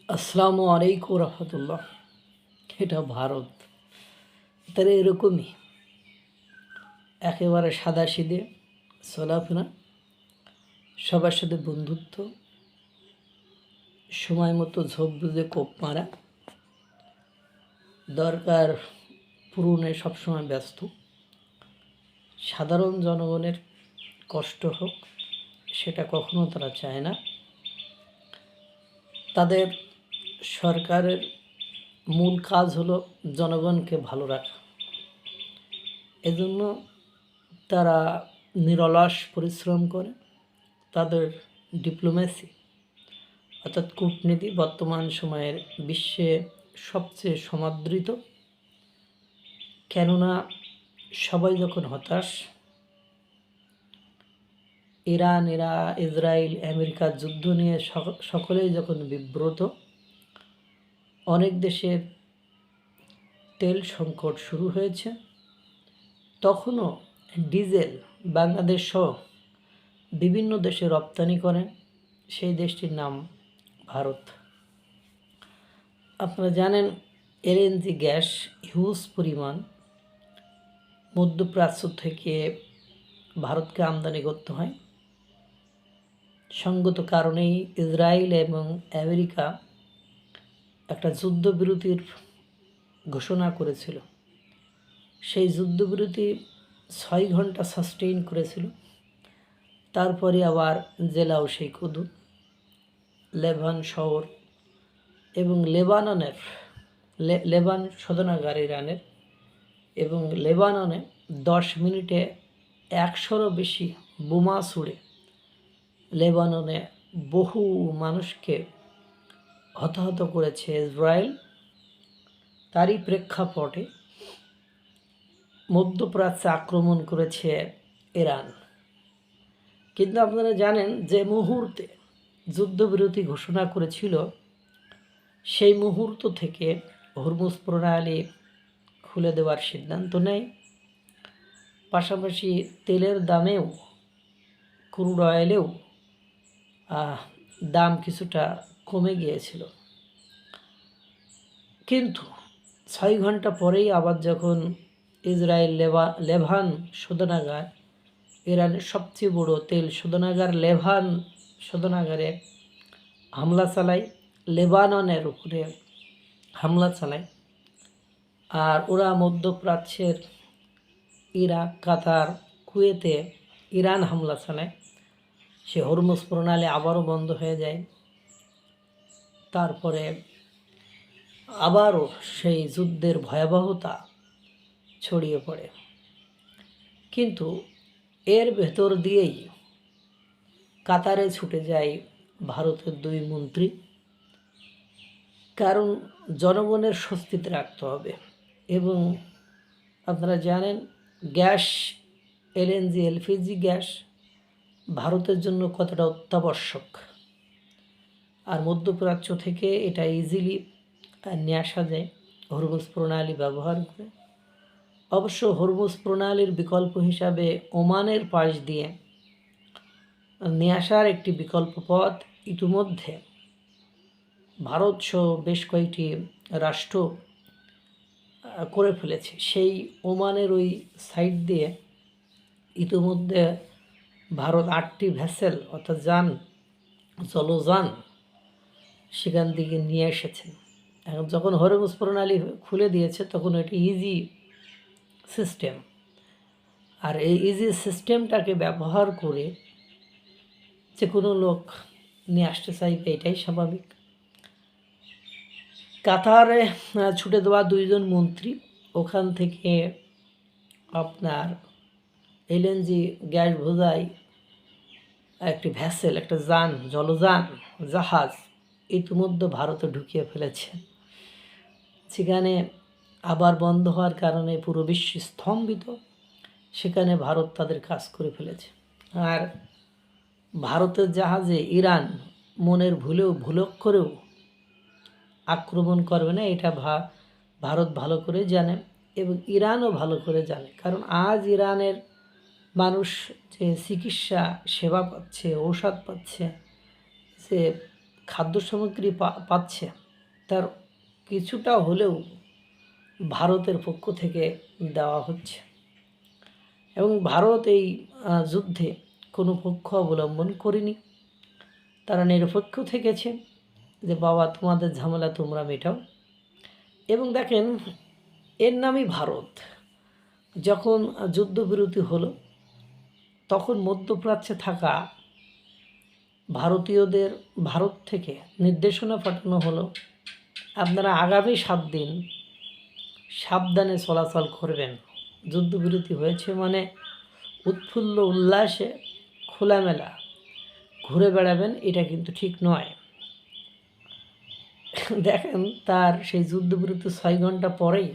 আসসালামু আলাইকুম রহমতুল্লাহ। এটা ভারত, তারা এরকমই একেবারে সাদাসিধে চলাফেরা, সবার সাথে বন্ধুত্ব, সময় মতো ঝোপ বুঝে কোপ মারা, দরকার পূরণে সবসময় ব্যস্ত। সাধারণ জনগণের কষ্ট হোক সেটা কখনো তারা চায় না। তাদের সরকারের মূল কাজ হলো জনগণকে ভালো রাখা। এজন্য তারা নিরলস পরিশ্রম করে। তাদের ডিপ্লোমেসি অর্থাৎ কূটনীতি বর্তমান সময়ের বিশ্বে সবচেয়ে সমাদৃত। কেননা সবাই যখন হতাশ, ইরান, ইসরায়েল, আমেরিকার যুদ্ধ নিয়ে সকলেই যখন বিব্রত, অনেক দেশের তেল সংকট শুরু হয়েছে, তখনও ডিজেল বাংলাদেশ সহ বিভিন্ন দেশে রপ্তানি করে। সেই দেশটির নাম ভারত। আপনারা জানেন এলএনজি গ্যাস হিউজ পরিমাণ মধ্যপ্রাচ্য থেকে ভারতকে আমদানি করতে হয়। সঙ্গত কারণেই ইসরায়েল এবং আমেরিকা একটা যুদ্ধবিরতির ঘোষণা করেছিল। সেই যুদ্ধবিরতি 6 ঘন্টা সাস্টেইন করেছিল। তারপরে আবার জেলাও সেই কুদু, লেবানন শহর এবং লেবান শোধনাগার ইরানের, এবং লেবাননে 10 মিনিটে 100রও বেশি বোমা ছুড়ে লেবাননে বহু মানুষকে হতাহত করেছে ইসরায়েল। তারই প্রেক্ষাপটে মধ্যপ্রাচ্যে আক্রমণ করেছে ইরান। কিন্তু আপনারা জানেন যে মুহূর্তে যুদ্ধবিরতি ঘোষণা করেছিল, সেই মুহূর্ত থেকে হরমুজ প্রণালী খুলে দেওয়ার সিদ্ধান্ত নেয়। পাশাপাশি তেলের দামেও, ক্রুড অয়েলেও দাম কিছুটা কমে গিয়েছিল। কিন্তু 6 ঘন্টা পরেই আবার যখন ইসরায়েল লেবান শোধনাগার, ইরানের সবচেয়ে বড় তেল শোধনাগার লেবান শোধনাগারে হামলা চালায়, লেবাননের উপরে হামলা চালায়, আর ওরা মধ্যপ্রাচ্যের ইরাক, কাতার, কুয়েতে ইরান হামলা চালায়, সে হরমুজ প্রণালী আবারও বন্ধ হয়ে যায়। তারপরে আবারও সেই যুদ্ধের ভয়াবহতা ছড়িয়ে পড়ে। কিন্তু এর ভেতর দিয়েই কাতারে ছুটে যায় ভারতের 2 মন্ত্রী, কারণ জনগণের স্বস্তিতে রাখতে হবে। এবং আপনারা জানেন গ্যাস, এলএনজি, এলপিজি গ্যাস ভারতের জন্য কতটা অত্যাবশ্যক, আর মধ্যপ্রাচ্য থেকে এটা ইজিলি নিয়ে আসা যায় হরমুজ প্রণালী ব্যবহার করে। অবশ্য হরমুজ প্রণালীর বিকল্প হিসাবে ওমানের পাশ দিয়ে নিয়ে আসার একটি বিকল্প পথ ইতিমধ্যে ভারত সহ বেশ কয়েকটি রাষ্ট্র করে ফেলেছে। সেই ওমানের ওই সাইড দিয়ে ইতিমধ্যে ভারত 8টি ভেসেল অর্থাৎ জলযান সেখান থেকে নিয়ে এসেছেন। এখন যখন হরমুজ প্রণালী খুলে দিয়েছে তখন এটি ইজি সিস্টেম, আর এই ইজি সিস্টেমটাকে ব্যবহার করে যে কোনো লোক নিয়ে আসতে চাইবে, এটাই স্বাভাবিক। কাতারে ছুটে দেওয়া 2 জন মন্ত্রী ওখান থেকে আপনার এলএনজি গ্যাস বোঝাই একটি ভ্যাসেল, একটা জাহাজ ইতিমধ্যে ভারতে ঢুকিয়ে ফেলেছে। সেখানে আবার বন্ধ হওয়ার কারণে পুরো বিশ্ব স্তম্ভিত। সেখানে ভারত তাদের কাজ করে ফেলেছে। আর ভারতের জাহাজে ইরান মনের ভুলক্ষরেও আক্রমণ করবে না, এটা ভারত ভালো করে জানে এবং ইরানও ভালো করে জানে। কারণ আজ ইরানের মানুষ যে চিকিৎসা সেবা পাচ্ছে, ঔষধ পাচ্ছে, যে খাদ্য সামগ্রী পাচ্ছে তার কিছুটা হলেও ভারতের পক্ষ থেকে দেওয়া হচ্ছে এবং ভারত এই যুদ্ধে কোনো পক্ষ অবলম্বন করেনি। তারা নিরপেক্ষ থেকেছে যে বাবা তোমাদের ঝামেলা তোমরা মেটাও। এবং দেখেন, এর নামই ভারত। যখন যুদ্ধবিরতি হলো তখন মধ্যপ্রাচ্যে থাকা ভারতীয়দের ভারত থেকে নির্দেশনা পাঠানো হলো, আপনারা আগামী 7 দিন সাবধানে চলাচল করবেন। যুদ্ধবিরতি হয়েছে মানে উৎফুল্ল উল্লাসে খোলামেলা ঘুরে বেড়াবেন, এটা কিন্তু ঠিক নয়। দেখেন, তার সেই যুদ্ধবিরতি 6 ঘন্টা পরেই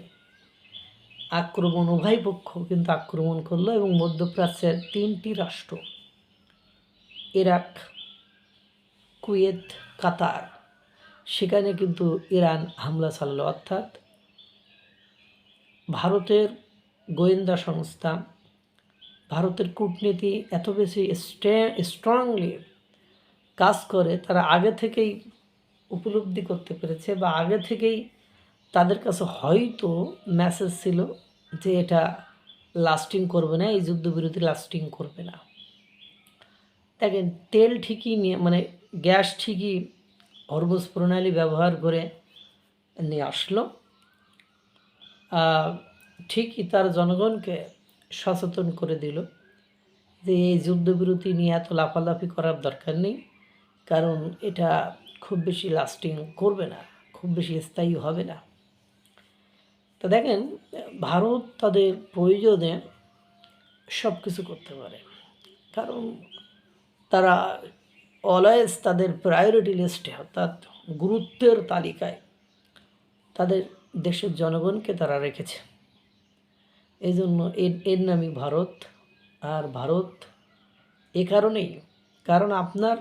আক্রমণ, উভয় পক্ষ কিন্তু আক্রমণ করলো এবং মধ্যপ্রাচ্যের 3টি রাষ্ট্র ইরাক, কুয়েত, কাতার, সেখানে কিন্তু ইরান হামলা চালালো। অর্থাৎ ভারতের গোয়েন্দা সংস্থা, ভারতের কূটনীতি এত বেশি স্ট্রংলি কাজ করে, তারা আগে থেকেই উপলব্ধি করতে পেরেছে বা আগে থেকেই তাদের কাছে হয়তো মেসেজ ছিল যে এটা লাস্টিং করবে না, এই যুদ্ধবিরতি লাস্টিং করবে না। দেখেন, তেল ঠিকই নিয়ে মানে গ্যাস ঠিকই হরমুজ প্রণালী ব্যবহার করে নিয়ে আসলো, ঠিকই তার জনগণকে সচেতন করে দিল যে এই যুদ্ধবিরতি নিয়ে এত লাফালাফি করার দরকার নেই, কারণ এটা খুব বেশি লাস্টিং করবে না, খুব বেশি স্থায়ী হবে না। তো দেখেন, ভারত তাদের প্রয়োজনে সব কিছু করতে পারে, কারণ তারা অলওয়েজ তাদের প্রায়োরিটি লিস্টে অর্থাৎ গুরুত্বের তালিকায় তাদের দেশের জনগণকে তারা রেখেছে। এই জন্য এর নামই ভারত। আর ভারত এ কারণেই, কারণ আপনার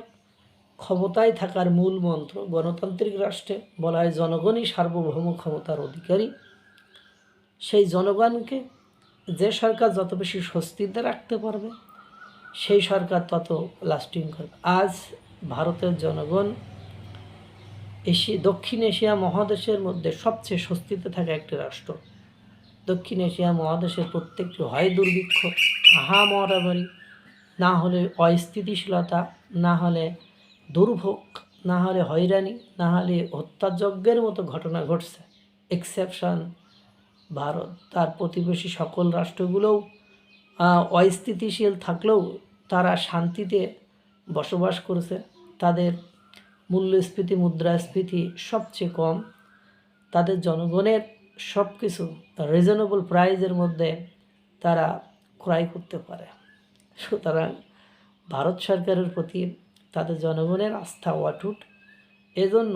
ক্ষমতায় থাকার মূল মন্ত্র, গণতান্ত্রিক রাষ্ট্রে বলা হয় জনগণই সার্বভৌম ক্ষমতার অধিকারী। সেই জনগণকে যে সরকার যত বেশি স্বস্তিতে রাখতে পারবে সেই সরকার তত লাস্টিং করবে। আজ ভারতের জনগণ দক্ষিণ এশিয়া মহাদেশের মধ্যে সবচেয়ে স্বস্তিতে থাকা একটি রাষ্ট্র। দক্ষিণ এশিয়া মহাদেশের প্রত্যেকটি হয় দুর্ভিক্ষ, মহামারী, না হলে অস্থিতিশীলতা, না হলে দুর্ভোগ, না হলে হয়রানি, না হলে হত্যাযজ্ঞের মতো ঘটনা ঘটছে। এক্সেপশন ভারত। তার প্রতিবেশী সকল রাষ্ট্রগুলোও অস্থিতিশীল থাকলেও তারা শান্তিতে বসবাস করেছে। তাদের মূল্যস্ফীতি, মুদ্রাস্ফীতি সবচেয়ে কম। তাদের জনগণের সব কিছু রিজনেবল প্রাইজের মধ্যে তারা ক্রয় করতে পারে। সুতরাং ভারত সরকারের প্রতি তাদের জনগণের আস্থা অটুট। এজন্য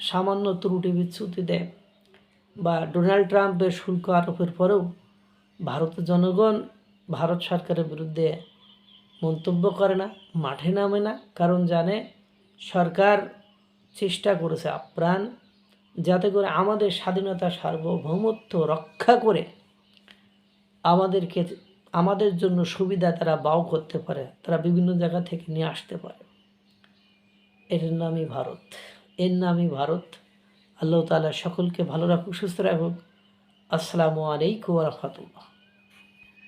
সামান্য ত্রুটি বিচ্যুতিতে বা ডোনাল্ড ট্রাম্পের শুল্ক আরোপের পরেও ভারতের জনগণ ভারত সরকারের বিরুদ্ধে মন্তব্য করে না, মাঠে নামে না, কারণ জানে সরকার চেষ্টা করেছে আপ্রাণ যাতে করে আমাদের স্বাধীনতা, সার্বভৌমত্ব রক্ষা করে আমাদের জন্য সুবিধা তারা বাও করতে পারে, তারা বিভিন্ন জায়গা থেকে নিয়ে আসতে পারে। এর নামই ভারত, এর নামই ভারত। আল্লাহ তাআলা সকলকে ভালো রাখুক, সুস্থ রাখুক। আসসালামু আলাইকুম ওয়া রাহমাতুল্লাহ।